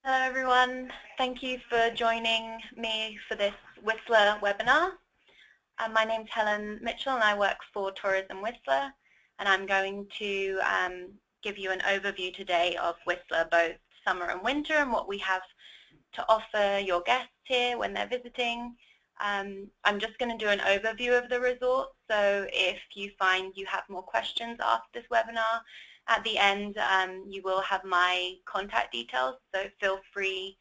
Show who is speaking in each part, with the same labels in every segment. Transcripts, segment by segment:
Speaker 1: Hello everyone, thank you for joining me for this Whistler webinar. My name's Helen Mitchell and I work for Tourism Whistler, and I'm going to give you an overview today of Whistler, both summer and winter, and what we have to offer your guests here when they're visiting. I'm just going to do an overview of the resort, so if you find you have more questions after this webinar, at the end, you will have my contact details, so feel free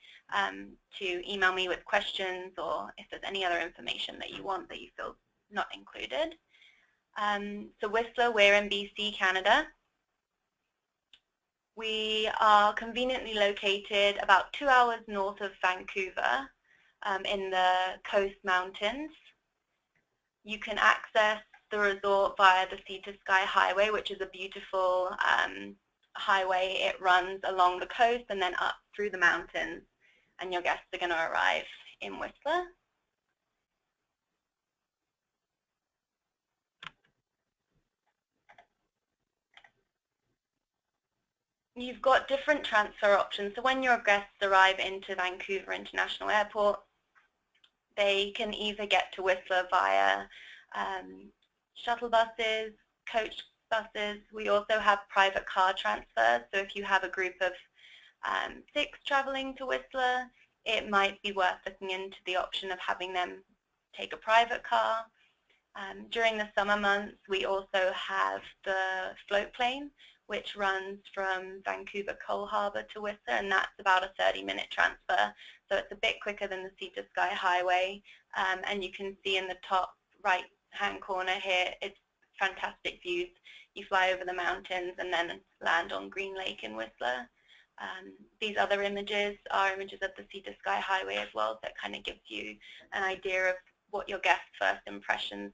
Speaker 1: to email me with questions, or if there's any other information that you want that you feel not included. So Whistler, we're in BC, Canada. We are conveniently located about 2 hours north of Vancouver in the Coast Mountains. You can access the resort via the Sea to Sky Highway, which is a beautiful highway. It runs along the coast and then up through the mountains, and your guests are going to arrive in Whistler. You've got different transfer options. So when your guests arrive into Vancouver International Airport, they can either get to Whistler via shuttle buses, coach buses. We also have private car transfers, so if you have a group of 6 traveling to Whistler, it might be worth looking into the option of having them take a private car. During the summer months, we also have the float plane, which runs from Vancouver Coal Harbour to Whistler, and that's about a 30-minute transfer, so it's a bit quicker than the Sea to Sky Highway. And you can see in the top right-hand corner here, it's fantastic views. You fly over the mountains and then land on Green Lake in Whistler. These other images are images of the Sea to Sky Highway as well, so it kind of gives you an idea of what your guests' first impressions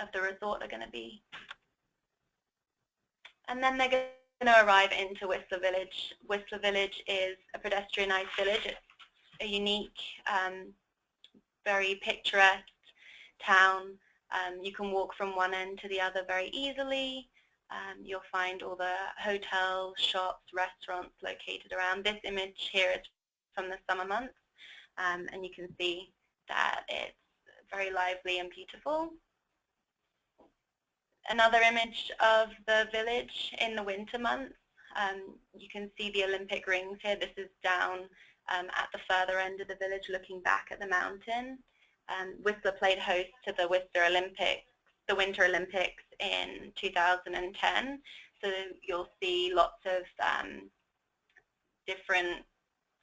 Speaker 1: of the resort are going to be. And then they're going to arrive into Whistler Village. Whistler Village is a pedestrianised village. It's a unique, very picturesque town. You can walk from one end to the other very easily. You'll find all the hotels, shops, restaurants located around. This image here is from the summer months, and you can see that it's very lively and beautiful. Another image of the village in the winter months. You can see the Olympic rings here. This is down at the further end of the village looking back at the mountain. Whistler played host to the Winter Olympics in 2010. So you'll see lots of different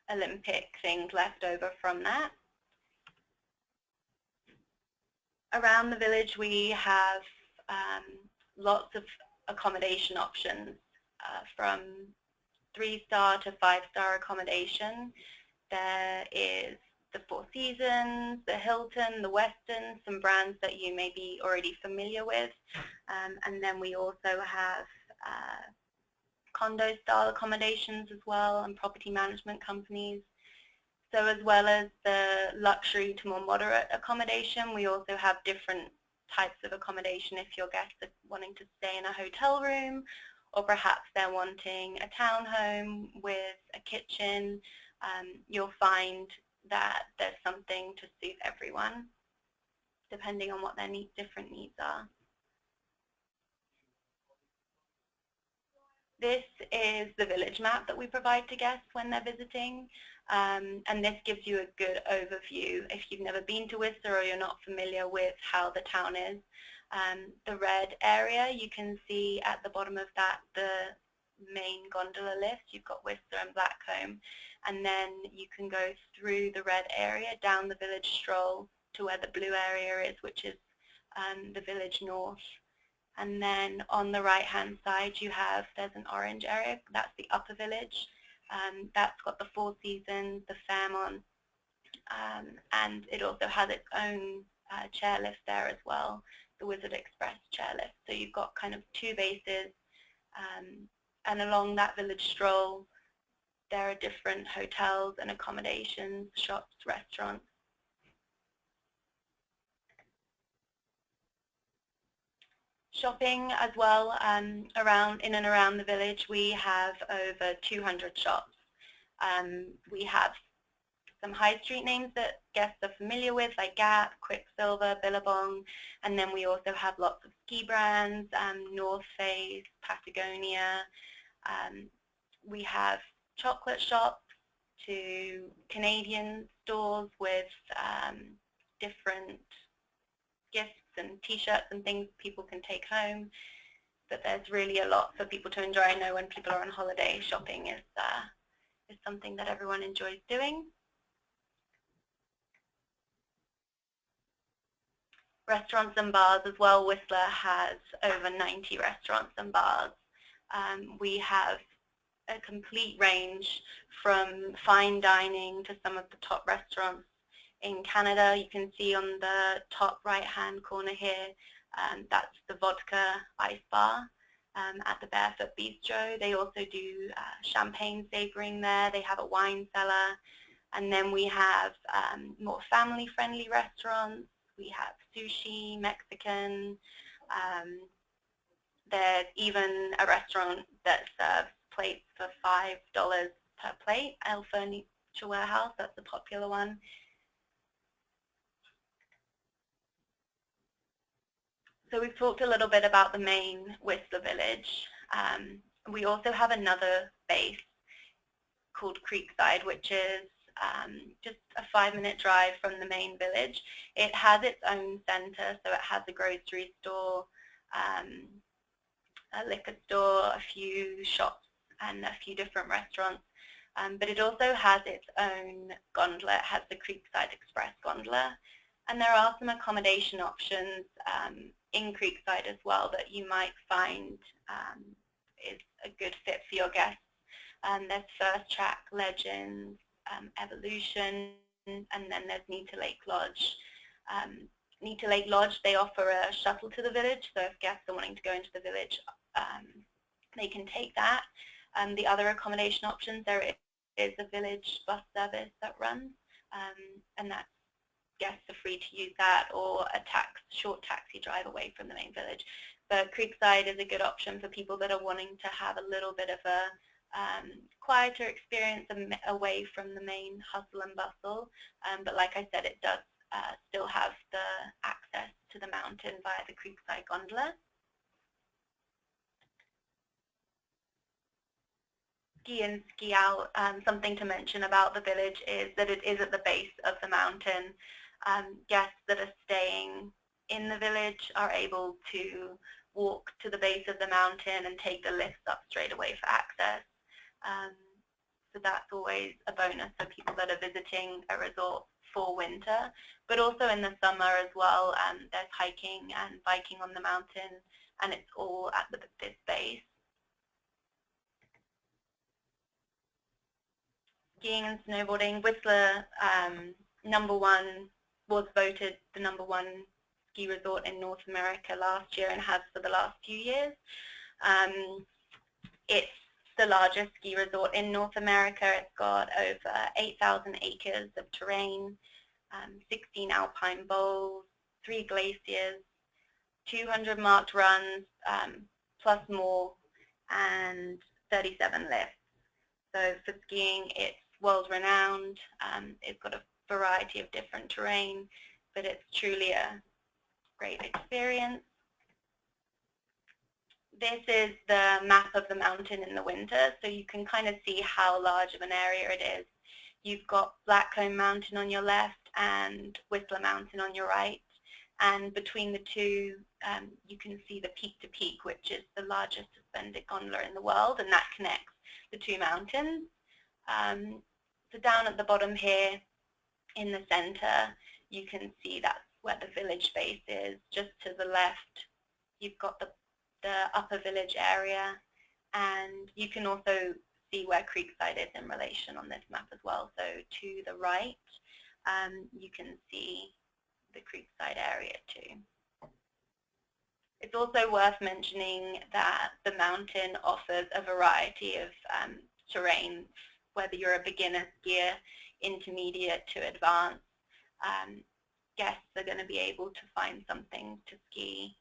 Speaker 1: Olympic things left over from that. Around the village we have lots of accommodation options, from 3-star to 5-star accommodation. There is the Four Seasons, the Hilton, the Westin, some brands that you may be already familiar with. And then we also have condo-style accommodations as well, and property management companies. So as well as the luxury to more moderate accommodation, we also have different types of accommodation if your guests are wanting to stay in a hotel room, or perhaps they're wanting a townhome with a kitchen. You'll find that there's something to suit everyone, depending on what their different needs are. This is the village map that we provide to guests when they're visiting, and this gives you a good overview if you've never been to Whistler or you're not familiar with how the town is. The red area, you can see at the bottom of that the main gondola lift. You've got Whistler and Blackcomb, and then you can go through the red area down the village stroll to where the blue area is, which is the village north. And then on the right hand side there's an orange area, that's the upper village. That's got the Four Seasons, the Fairmont, and it also has its own chairlift there as well, the Wizard Express chairlift. So you've got kind of 2 bases, and along that village stroll there are different hotels and accommodations, shops, restaurants. Shopping as well, in and around the village we have over 200 shops. We have some high street names that guests are familiar with, like Gap, Quicksilver, Billabong, and then we also have lots of ski brands, North Face, Patagonia. We have chocolate shops to Canadian stores with different gifts and t-shirts and things people can take home. But there's really a lot for people to enjoy. I know when people are on holiday, shopping is something that everyone enjoys doing. Restaurants and bars as well. Whistler has over 90 restaurants and bars. We have a complete range from fine dining to some of the top restaurants in Canada. You can see on the top right-hand corner here, that's the Vodka Ice Bar at the Barefoot Bistro. They also do champagne savoring there. They have a wine cellar. And then we have more family-friendly restaurants. We have sushi, Mexican. There's even a restaurant that serves plates for $5 per plate, El Furniture Warehouse, that's a popular one. So we've talked a little bit about the main Whistler Village. We also have another base called Creekside, which is just a 5-minute drive from the main village. It has its own center, so it has a grocery store, a liquor store, a few shops, and a few different restaurants. But it also has its own gondola. It has the Creekside Express gondola. And there are some accommodation options in Creekside as well that you might find is a good fit for your guests. There's First Track, Legends, Evolution, and then there's Neater Lake Lodge. Neater Lake Lodge, they offer a shuttle to the village, so if guests are wanting to go into the village, they can take that. The other accommodation options, there is a village bus service that runs, and that guests are free to use that, or a short taxi drive away from the main village. But Creekside is a good option for people that are wanting to have a little bit of a quieter experience away from the main hustle and bustle. But like I said, it does still have the access to the mountain via the Creekside gondola. Ski in, ski out. Something to mention about the village is that it is at the base of the mountain. Guests that are staying in the village are able to walk to the base of the mountain and take the lifts up straight away for access. So that's always a bonus for people that are visiting a resort for winter. But also in the summer as well, there's hiking and biking on the mountain, and it's all at this base. Skiing and snowboarding. Whistler was voted the #1 ski resort in North America last year and has for the last few years. It's the largest ski resort in North America. It's got over 8,000 acres of terrain, 16 alpine bowls, 3 glaciers, 200 marked runs, plus more, and 37 lifts. So for skiing, it's world-renowned. It's got a variety of different terrain, but it's truly a great experience. This is the map of the mountain in the winter, so you can kind of see how large of an area it is. You've got Blackcomb Mountain on your left and Whistler Mountain on your right, and between the two you can see the Peak to Peak, which is the largest suspended gondola in the world, and that connects the two mountains. So down at the bottom here in the center, you can see that's where the village base is. Just to the left, you've got the upper village area, and you can also see where Creekside is in relation on this map as well. So to the right, you can see the Creekside area too. It's also worth mentioning that the mountain offers a variety of terrain, whether you're a beginner skier, intermediate to advanced. Guests are going to be able to find something to ski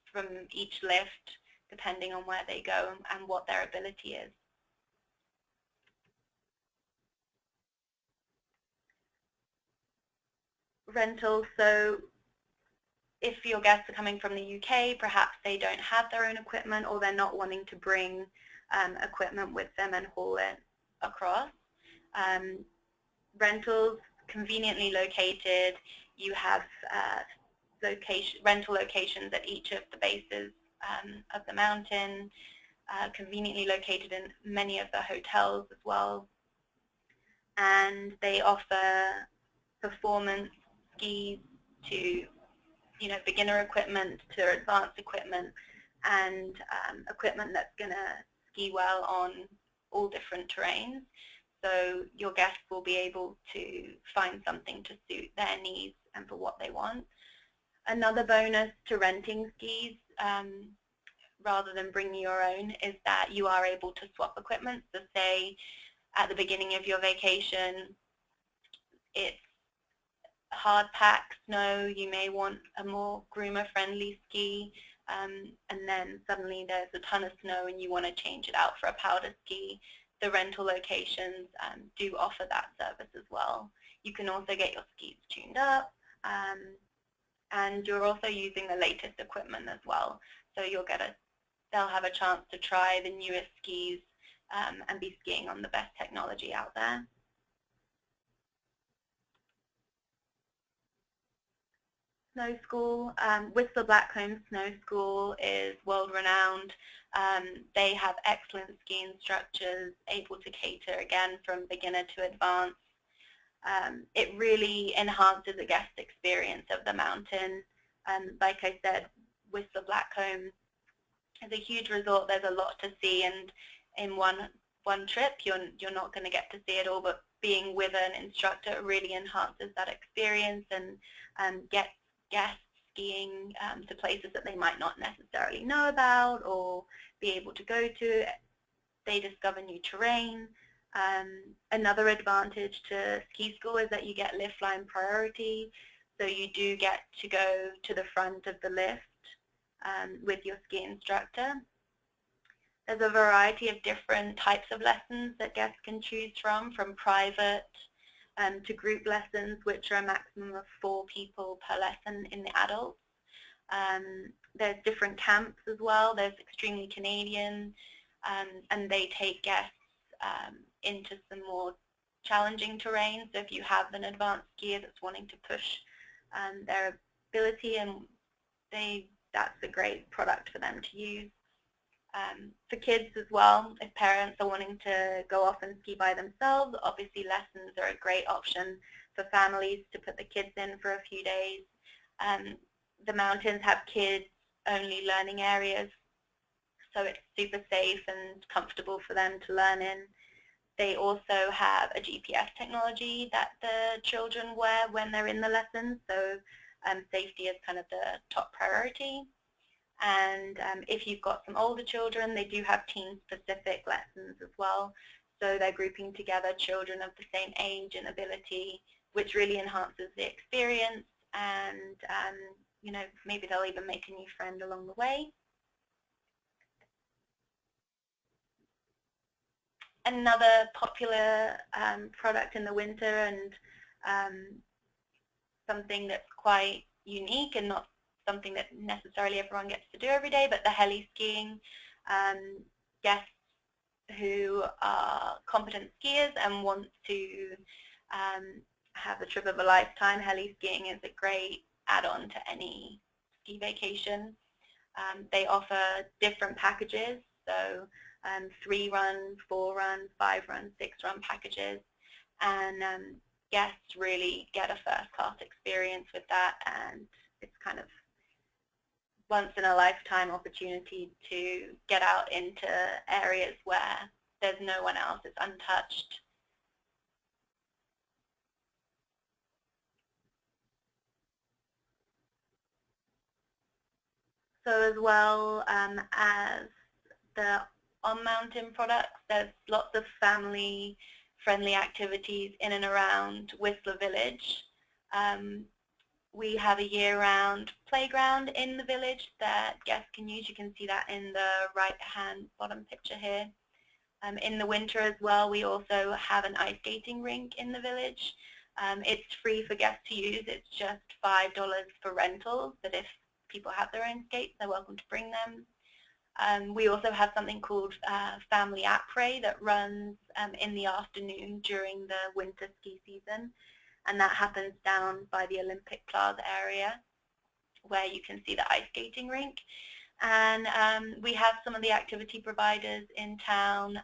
Speaker 1: from each lift, depending on where they go and what their ability is. rentals. So if your guests are coming from the UK, perhaps they don't have their own equipment, or they're not wanting to bring equipment with them and haul it across. Rentals, conveniently located. You have rental locations at each of the bases of the mountain, conveniently located in many of the hotels as well. And they offer performance skis to beginner equipment to advanced equipment, and equipment that's going to ski well on all different terrains. So your guests will be able to find something to suit their needs and for what they want. Another bonus to renting skis, rather than bringing your own, is that you are able to swap equipment. So say at the beginning of your vacation, it's hard pack snow, you may want a more groomer-friendly ski, and then suddenly there's a ton of snow and you want to change it out for a powder ski. The rental locations do offer that service as well. You can also get your skis tuned up, and you're also using the latest equipment as well. So they'll have a chance to try the newest skis and be skiing on the best technology out there. Snow School, Whistler Blackcomb Snow School is world-renowned. They have excellent ski instructors, able to cater again from beginner to advanced. It really enhances the guest experience of the mountain. Like I said, Whistler Blackcomb is a huge resort. There's a lot to see, and in one trip you're not going to get to see it all, but being with an instructor really enhances that experience and gets guests skiing to places that they might not necessarily know about or be able to go to. They discover new terrain. Another advantage to ski school is that you get lift line priority, so you do get to go to the front of the lift with your ski instructor. There's a variety of different types of lessons that guests can choose from private to group lessons, which are a maximum of 4 people per lesson in the adults. There's different camps as well. There's Extremely Canadian, and they take guests into some more challenging terrain. So if you have an advanced skier that's wanting to push their ability, and that's a great product for them to use. For kids as well, if parents are wanting to go off and ski by themselves, obviously lessons are a great option for families to put the kids in for a few days. The mountains have kids-only learning areas, so it's super safe and comfortable for them to learn in. They also have a GPS technology that the children wear when they're in the lessons, so safety is kind of the top priority. And if you've got some older children, they do have teen-specific lessons as well. So they're grouping together children of the same age and ability, which really enhances the experience, and maybe they'll even make a new friend along the way. Another popular product in the winter, and something that's quite unique and not something that necessarily everyone gets to do every day, but the heli skiing. Guests who are competent skiers and want to have a trip of a lifetime, heli skiing is a great add-on to any ski vacation. They offer different packages, so 3-run, 4-run, 5-run, 6-run packages, and guests really get a first-class experience with that, and it's kind of once-in-a-lifetime opportunity to get out into areas where there's no one else, it's untouched. So as well as the on-mountain products, there's lots of family-friendly activities in and around Whistler Village. We have a year-round playground in the village that guests can use. You can see that in the right-hand bottom picture here. In the winter as well, we also have an ice skating rink in the village. It's free for guests to use. It's just $5 for rentals, but if people have their own skates, they're welcome to bring them. We also have something called Family Après that runs in the afternoon during the winter ski season, and that happens down by the Olympic Plaza area where you can see the ice skating rink. And we have some of the activity providers in town.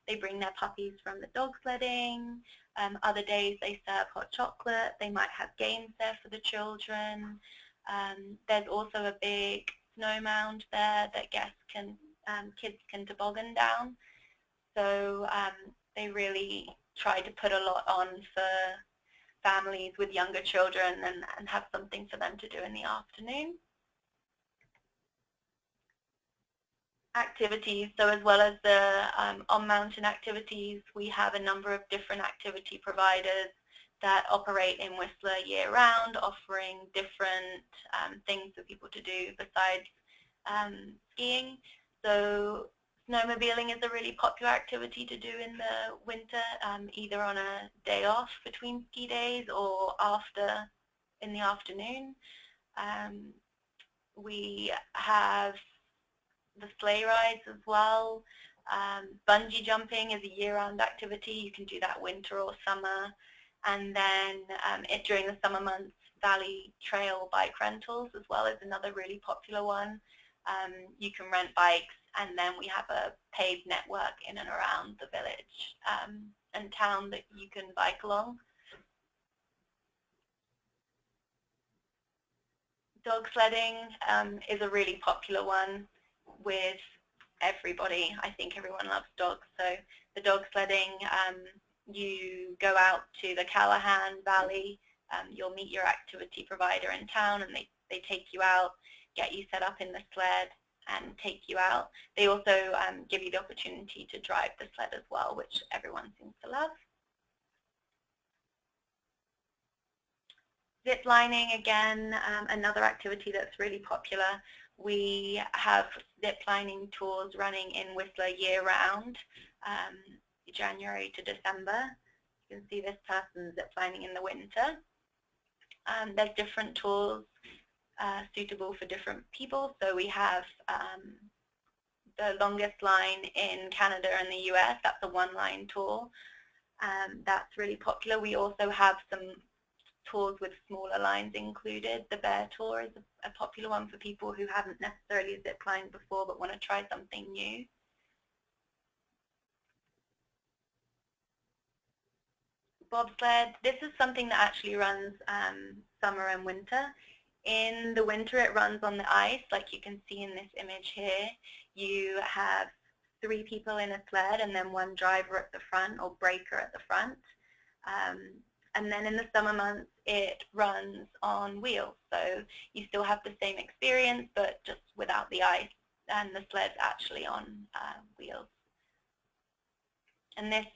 Speaker 1: They bring their puppies from the dog sledding. Other days they serve hot chocolate. They might have games there for the children. There's also a big snow mound there that kids can toboggan down. So they really try to put a lot on for families with younger children and have something for them to do in the afternoon. Activities, so as well as the on-mountain activities, we have a number of different activity providers that operate in Whistler year-round, offering different things for people to do besides skiing. So snowmobiling is a really popular activity to do in the winter, either on a day off between ski days or after in the afternoon. We have the sleigh rides as well. Bungee jumping is a year-round activity. You can do that winter or summer. And then during the summer months, Valley Trail bike rentals as well is another really popular one. You can rent bikes, and then we have a paved network in and around the village and town that you can bike along. Dog sledding is a really popular one with everybody. I think everyone loves dogs. So the dog sledding, you go out to the Callahan Valley, you'll meet your activity provider in town, and they take you out, get you set up in the sled and take you out. They also give you the opportunity to drive the sled as well, which everyone seems to love. Zip lining, again, another activity that's really popular. We have zip lining tours running in Whistler year-round, January to December. You can see this person zip lining in the winter. There's different tours suitable for different people. So we have the longest line in Canada and the US. That's a one-line tour. That's really popular. We also have some tours with smaller lines included. The bear tour is a popular one for people who haven't necessarily ziplined before but want to try something new. Bobsled, this is something that actually runs summer and winter. In the winter it runs on the ice, like you can see in this image here. You have 3 people in a sled and then 1 driver at the front, or breaker at the front. And then in the summer months, it runs on wheels. So you still have the same experience, but just without the ice, and the sled's actually on wheels. And this,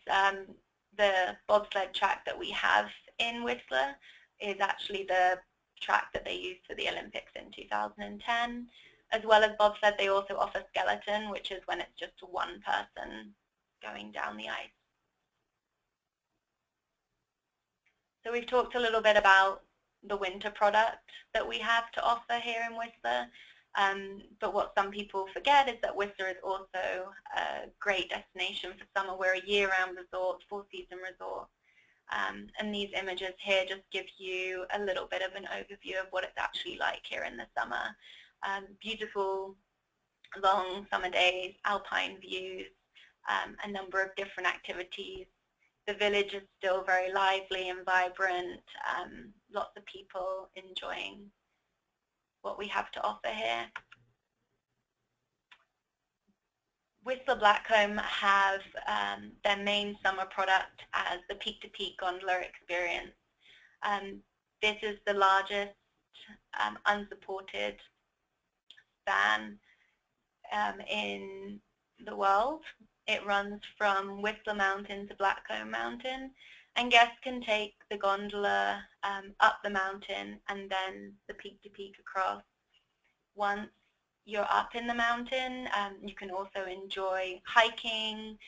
Speaker 1: the bobsled track that we have in Whistler is actually the track that they used for the Olympics in 2010. As well as bobsled, they also offer skeleton, which is when it's just one person going down the ice. So we've talked a little bit about the winter product that we have to offer here in Whistler, but what some people forget is that Whistler is also a great destination for summer. We're a year-round resort, 4-season resort, and these images here just give you a little bit of an overview of what it's actually like here in the summer. Beautiful long summer days, alpine views, a number of different activities. The village is still very lively and vibrant, lots of people enjoying what we have to offer here. Whistler Blackcomb have their main summer product as the peak-to-peak gondola experience. This is the largest unsupported span in the world. It runs from Whistler Mountain to Blackcomb Mountain, and guests can take the gondola up the mountain and then the peak-to-peak across. Once you're up in the mountain, you can also enjoy hiking,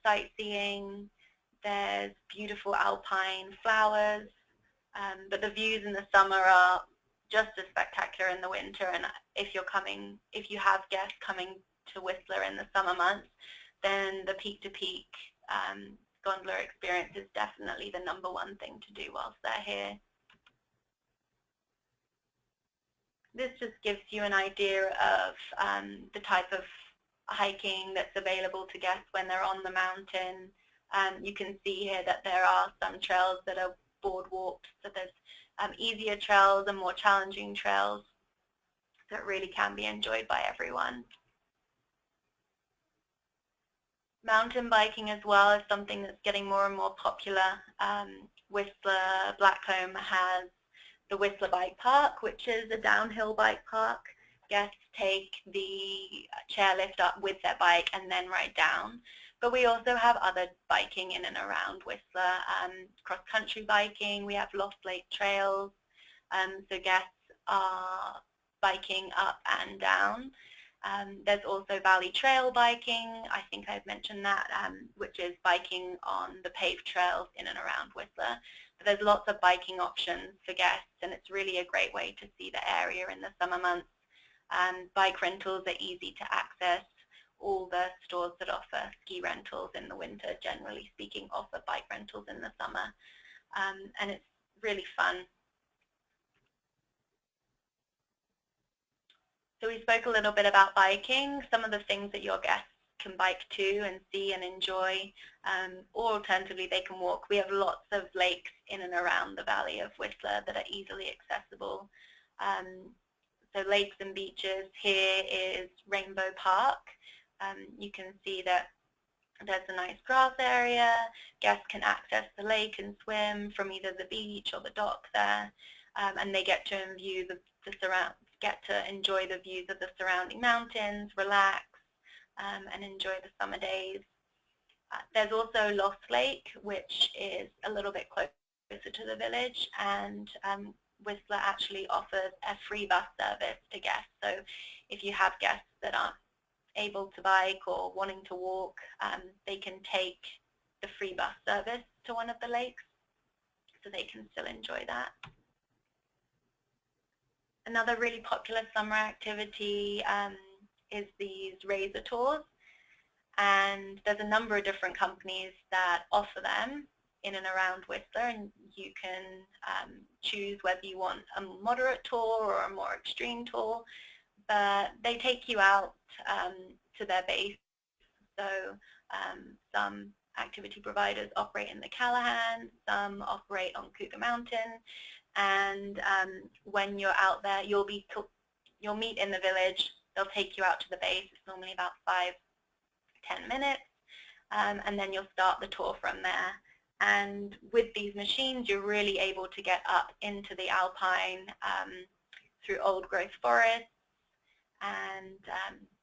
Speaker 1: sightseeing, There's beautiful alpine flowers, but the views in the summer are just as spectacular in the winter. And if you have guests coming to Whistler in the summer months, then the peak-to-peak gondola experience is definitely the #1 thing to do whilst they're here. This just gives you an idea of the type of hiking that's available to guests when they're on the mountain. You can see here that there are some trails that are boardwalks, so there's easier trails and more challenging trails that really can be enjoyed by everyone. Mountain biking as well is something that's getting more and more popular. Whistler Blackcomb has the Whistler Bike Park, which is a downhill bike park. Guests take the chairlift up with their bike and then ride down. But we also have other biking in and around Whistler, cross-country biking. We have Lost Lake trails, so guests are biking up and down. There's also Valley Trail biking, I think I've mentioned that, which is biking on the paved trails in and around Whistler. But there's lots of biking options for guests, and it's really a great way to see the area in the summer months. Bike rentals are easy to access. All the stores that offer ski rentals in the winter, generally speaking, offer bike rentals in the summer, and it's really fun. So we spoke a little bit about biking, some of the things that your guests can bike to and see and enjoy, or alternatively they can walk. We have lots of lakes in and around the valley of Whistler that are easily accessible. So lakes and beaches, here is Rainbow Park. You can see that there's a nice grass area. Guests can access the lake and swim from either the beach or the dock there, and they get to enjoy the views of the surrounding mountains, relax, and enjoy the summer days. There's also Lost Lake, which is a little bit closer to the village, and Whistler actually offers a free bus service to guests. So if you have guests that aren't able to bike or wanting to walk, they can take the free bus service to one of the lakes, so they can still enjoy that. Another really popular summer activity is these razor tours, and there's a number of different companies that offer them in and around Whistler, and you can choose whether you want a moderate tour or a more extreme tour, but they take you out to their base. So some activity providers operate in the Callahan, some operate on Cougar Mountain, and when you're out there, you'll meet in the village. They'll take you out to the base. It's normally about 5-10 minutes, and then you'll start the tour from there. And with these machines, you're really able to get up into the alpine through old growth forests and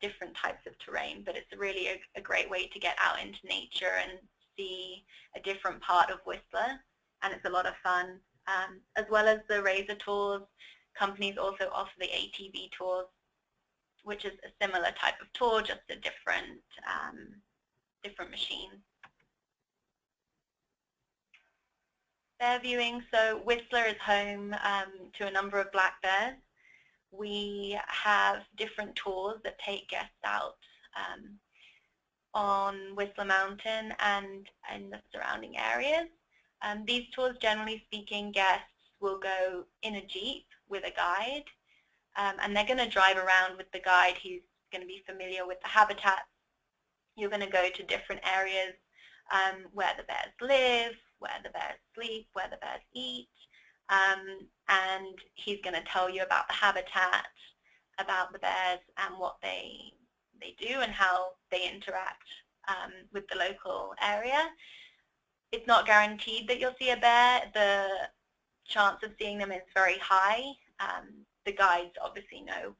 Speaker 1: different types of terrain. But it's really a great way to get out into nature and see a different part of Whistler, and it's a lot of fun. As well as the razor tours, companies also offer the ATV tours, which is a similar type of tour, just a different machine. Bear viewing. So Whistler is home to a number of black bears. We have different tours that take guests out on Whistler Mountain and in the surrounding areas. These tours, generally speaking, guests will go in a Jeep with a guide, and they're going to drive around with the guide who's going to be familiar with the habitats. You're going to go to different areas where the bears live, where the bears sleep, where the bears eat, and he's going to tell you about the habitat, about the bears and what they do and how they interact with the local area. It's not guaranteed that you'll see a bear. The chance of seeing them is very high. The guides obviously know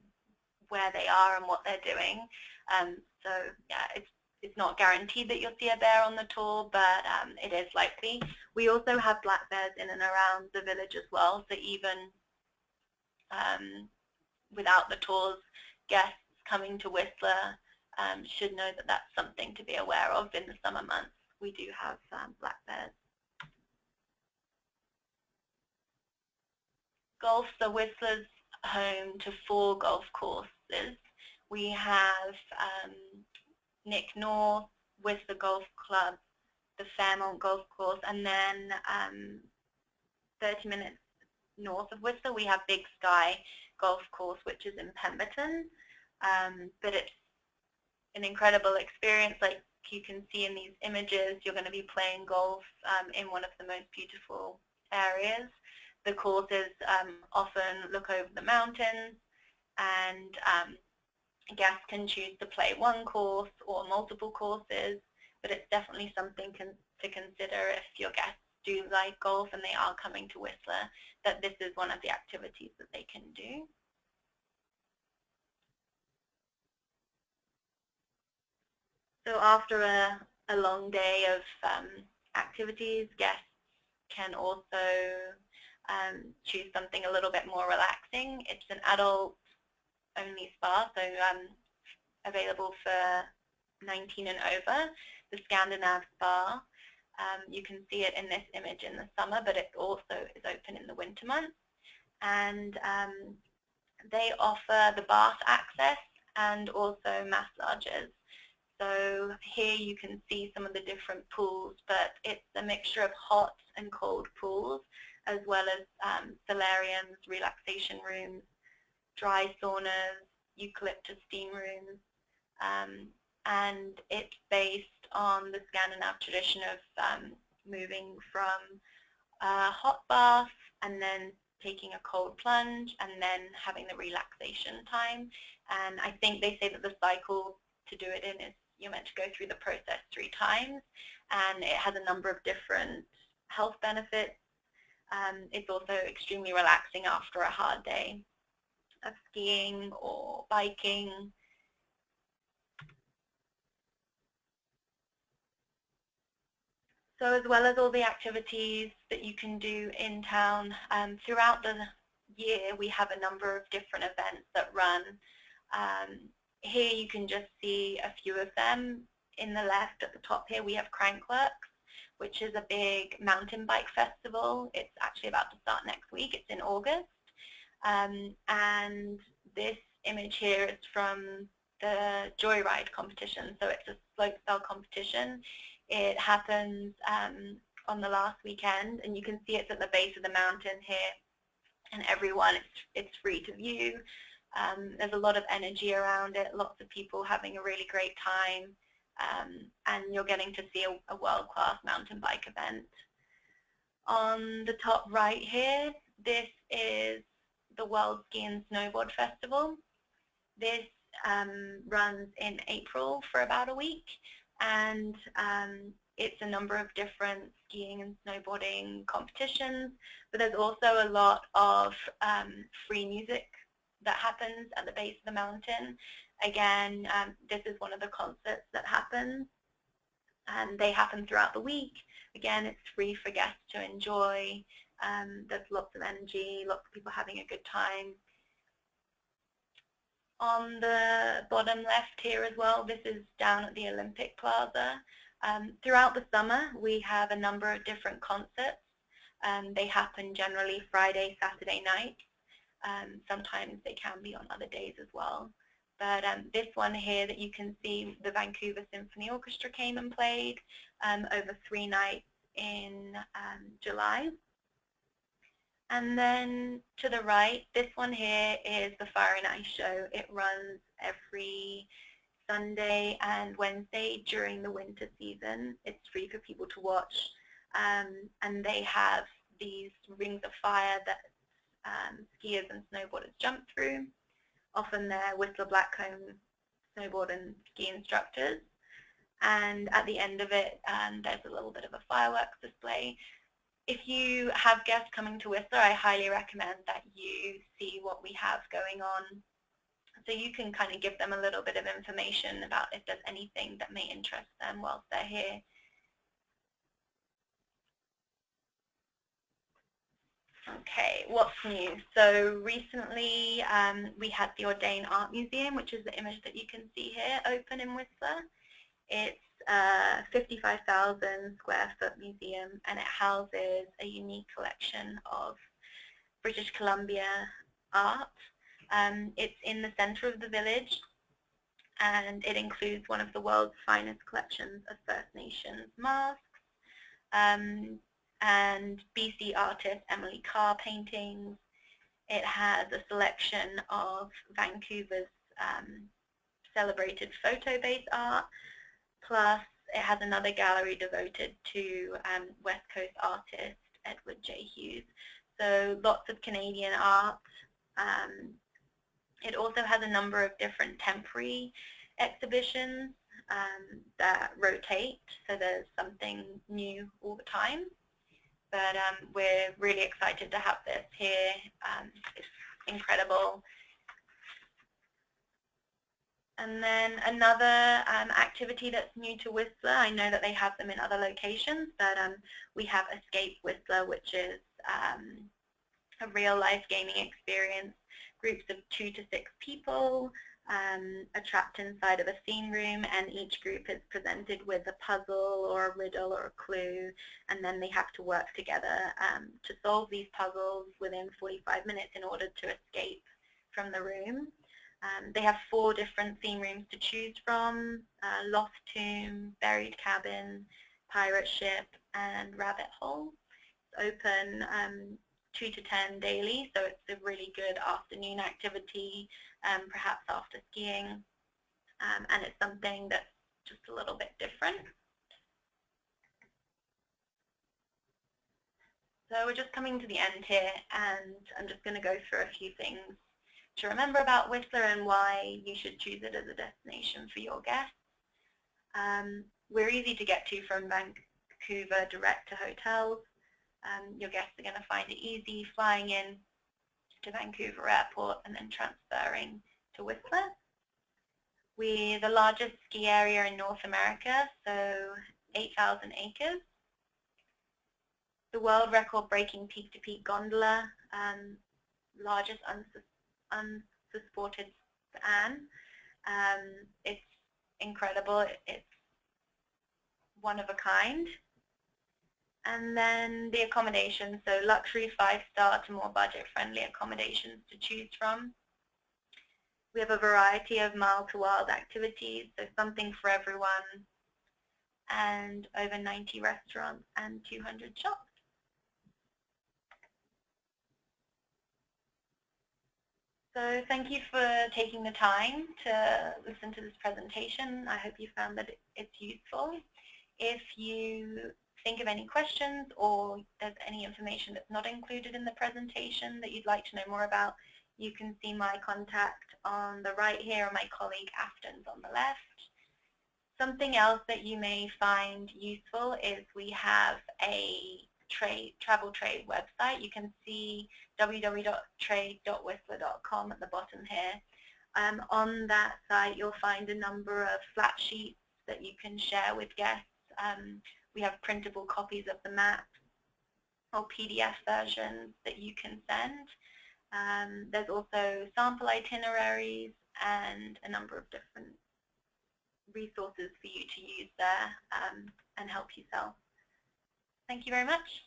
Speaker 1: where they are and what they're doing. So yeah, it's not guaranteed that you'll see a bear on the tour, but it is likely. We also have black bears in and around the village as well, so even without the tours, guests coming to Whistler should know that that's something to be aware of in the summer months. we do have black bears. Golf, so Whistler's home to 4 golf courses. We have Nick North, Whistler Golf Club, the Fairmont Golf Course, and then 30 minutes north of Whistler we have Big Sky Golf Course, which is in Pemberton. But it's an incredible experience. Like you can see in these images, you're going to be playing golf in one of the most beautiful areas. The courses often look over the mountains, and guests can choose to play one course or multiple courses, but it's definitely something to consider if your guests do like golf and they are coming to Whistler, that this is one of the activities that they can do. So after a long day of activities, guests can also choose something a little bit more relaxing. It's an adult-only spa, so available for 19 and over, the Scandinav Spa. You can see it in this image in the summer, but it also is open in the winter months. And they offer the bath access and also massages. So here you can see some of the different pools, but it's a mixture of hot and cold pools, as well as solariums, relaxation rooms, dry saunas, eucalyptus steam rooms, and it's based on the Scandinav tradition of moving from a hot bath and then taking a cold plunge and then having the relaxation time. And I think they say that the cycle to do it in is you're meant to go through the process 3 times, and it has a number of different health benefits. It's also extremely relaxing after a hard day of skiing or biking. So as well as all the activities that you can do in town, throughout the year we have a number of different events that run. Here you can just see a few of them. In the left at the top here we have Crankworks, which is a big mountain bike festival. It's actually about to start next week. It's in August. And this image here is from the Joyride competition. So it's a slopestyle competition. It happens on the last weekend, and you can see it's at the base of the mountain here, and everyone, it's free to view. There's a lot of energy around it, lots of people having a really great time, and you're getting to see a world-class mountain bike event. On the top right here, this is the World Ski and Snowboard Festival. This runs in April for about a week, and it's a number of different skiing and snowboarding competitions, but there's also a lot of free music that happens at the base of the mountain. Again, this is one of the concerts that happens, and they happen throughout the week. Again, it's free for guests to enjoy. There's lots of energy, lots of people having a good time. On the bottom left here as well, this is down at the Olympic Plaza. Throughout the summer, we have a number of different concerts. They happen generally Friday, Saturday nights. Sometimes they can be on other days as well. But this one here that you can see, the Vancouver Symphony Orchestra came and played over 3 nights in July. And then to the right, this one here is the Fire and Ice Show. It runs every Sunday and Wednesday during the winter season. It's free for people to watch, and they have these rings of fire that skiers and snowboarders jump through. Often they're Whistler Blackcomb snowboard and ski instructors. And at the end of it, there's a little bit of a fireworks display. If you have guests coming to Whistler, I highly recommend that you see what we have going on, so you can kind of give them a little bit of information about if there's anything that may interest them whilst they're here. Okay, what's new? So recently we had the Ordain Art Museum, which is the image that you can see here, open in Whistler. It's a 55,000 square foot museum, and it houses a unique collection of British Columbia art. It's in the center of the village, and it includes one of the world's finest collections of First Nations masks, and BC artist Emily Carr paintings. It has a selection of Vancouver's celebrated photo-based art, plus it has another gallery devoted to West Coast artist Edward J. Hughes. So lots of Canadian art. It also has a number of different temporary exhibitions that rotate, so there's something new all the time. But we're really excited to have this here. It's incredible. And then another activity that's new to Whistler, I know that they have them in other locations, but we have Escape Whistler, which is a real-life gaming experience. Groups of 2 to 6 people are trapped inside of a scene room, and each group is presented with a puzzle or a riddle or a clue, and then they have to work together to solve these puzzles within 45 minutes in order to escape from the room. They have 4 different theme rooms to choose from: Lost Tomb, Buried Cabin, Pirate Ship, and Rabbit Hole. It's open 2 to 10 daily, so it's a really good afternoon activity, perhaps after skiing, and it's something that's just a little bit different. So we're just coming to the end here, and I'm just going to go through a few things to remember about Whistler and why you should choose it as a destination for your guests. We're easy to get to from Vancouver direct to hotels. Your guests are going to find it easy flying in to Vancouver Airport and then transferring to Whistler. We're the largest ski area in North America, so 8,000 acres. The world record-breaking peak-to-peak gondola, largest unsupported span. It's incredible. It's one of a kind. And then the accommodation, so luxury 5-star to more budget-friendly accommodations to choose from. We have a variety of mild-to-wild activities, so something for everyone, and over 90 restaurants and 200 shops. So thank you for taking the time to listen to this presentation. I hope you found that it's useful. If you think of any questions or there's any information that's not included in the presentation that you'd like to know more about, you can see my contact on the right here, or my colleague Afton's on the left. Something else that you may find useful is we have a travel trade website. You can see www.trade.whistler.com at the bottom here. On that site you'll find a number of flat sheets that you can share with guests. We have printable copies of the map or PDF versions that you can send. There's also sample itineraries and a number of different resources for you to use there and help you sell. Thank you very much.